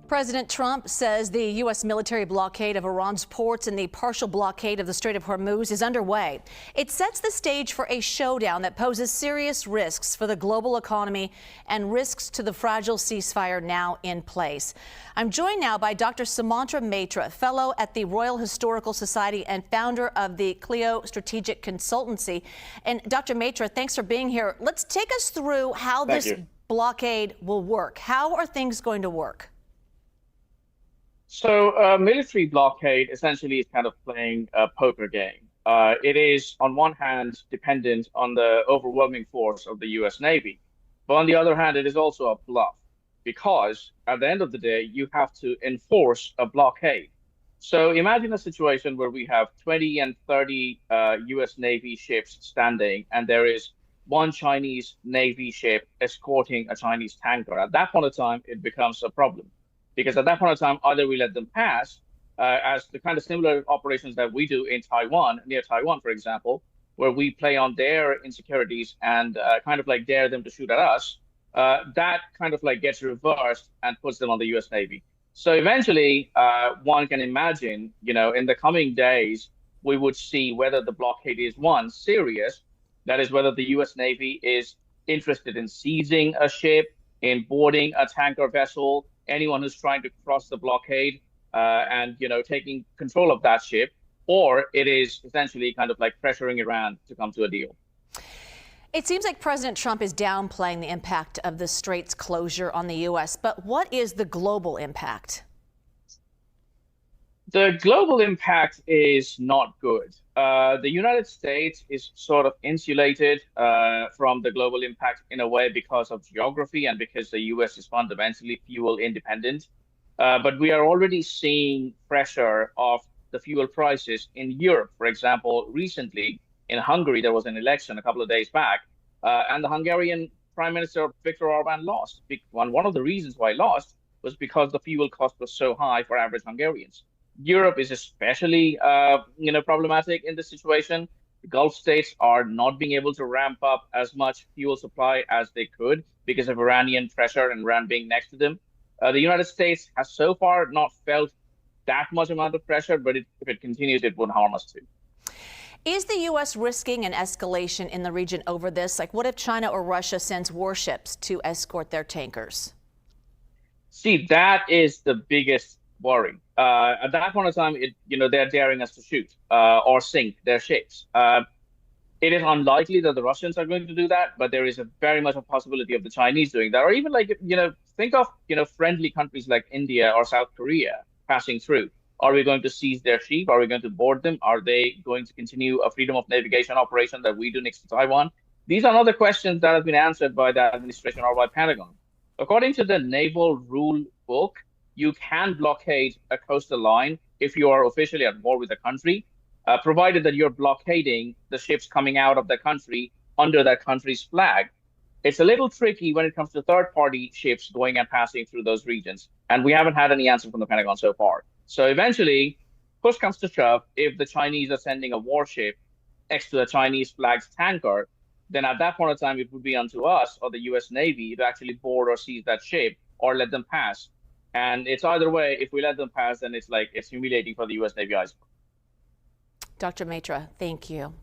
President Trump says the U.S. military blockade of Iran's ports and the partial blockade of the Strait of Hormuz is underway. It sets the stage for a showdown that poses serious risks for the global economy and risks to the fragile ceasefire now in place. I'm joined now by Dr. Sumantra Maitra, fellow at the Royal Historical Society and founder of the Clio Strategic Consultancy. And Dr. Maitra, thanks for being here. Let's take us through how this blockade will work. How are things going to work? So military blockade essentially is kind of playing a poker game. It is, on one hand, dependent on the overwhelming force of the U.S. Navy. But on the other hand, it is also a bluff because at the end of the day, you have to enforce a blockade. So imagine a situation where we have 20 and 30 U.S. Navy ships standing, and there is one Chinese Navy ship escorting a Chinese tanker. At that point of time, it becomes a problem. Because at that point of time, either we let them pass, as the kind of similar operations that we do in Taiwan, near Taiwan, for example, where we play on their insecurities and kind of like dare them to shoot at us, that kind of like gets reversed and puts them on the U.S. Navy. So eventually, one can imagine, in the coming days, we would see whether the blockade is, one, serious, that is whether the U.S. Navy is interested in seizing a ship, in boarding a tanker vessel, anyone who's trying to cross the blockade and, taking control of that ship, or it is essentially kind of like pressuring Iran to come to a deal. It seems like President Trump is downplaying the impact of the Strait's closure on the U.S., but what is the global impact? The global impact is not good. The United States is sort of insulated from the global impact in a way because of geography and because the U.S. is fundamentally fuel independent. But we are already seeing pressure of the fuel prices in Europe. For example, recently in Hungary, there was an election a couple of days back, and the Hungarian Prime Minister Viktor Orban lost. One of the reasons why he lost was because the fuel cost was so high for average Hungarians. Europe is especially, problematic in this situation. The Gulf states are not being able to ramp up as much fuel supply as they could because of Iranian pressure and Iran being next to them. The United States has so far not felt that much amount of pressure, but if it continues, it would harm us too. Is the U.S. risking an escalation in the region over this? Like, what if China or Russia sends warships to escort their tankers? See, that is the biggest worry. At that point of time, they're daring us to shoot or sink their ships. It is unlikely that the Russians are going to do that, but there is very much a possibility of the Chinese doing that. Or even think of, friendly countries like India or South Korea passing through. Are we going to seize their ship? Are we going to board them? Are they going to continue a freedom of navigation operation that we do next to Taiwan? These are not the questions that have been answered by the administration or by Pentagon. According to the Naval Rule Book, you can blockade a coastal line if you are officially at war with the country, provided that you're blockading the ships coming out of the country under that country's flag. It's a little tricky when it comes to third-party ships going and passing through those regions, and we haven't had any answer from the Pentagon so far. So eventually, push comes to shove, if the Chinese are sending a warship next to a Chinese flagged tanker, then at that point of time, it would be unto us or the U.S. Navy to actually board or seize that ship or let them pass. And it's either way, if we let them pass, then it's humiliating for the U.S. Navy. Dr. Maitra, thank you.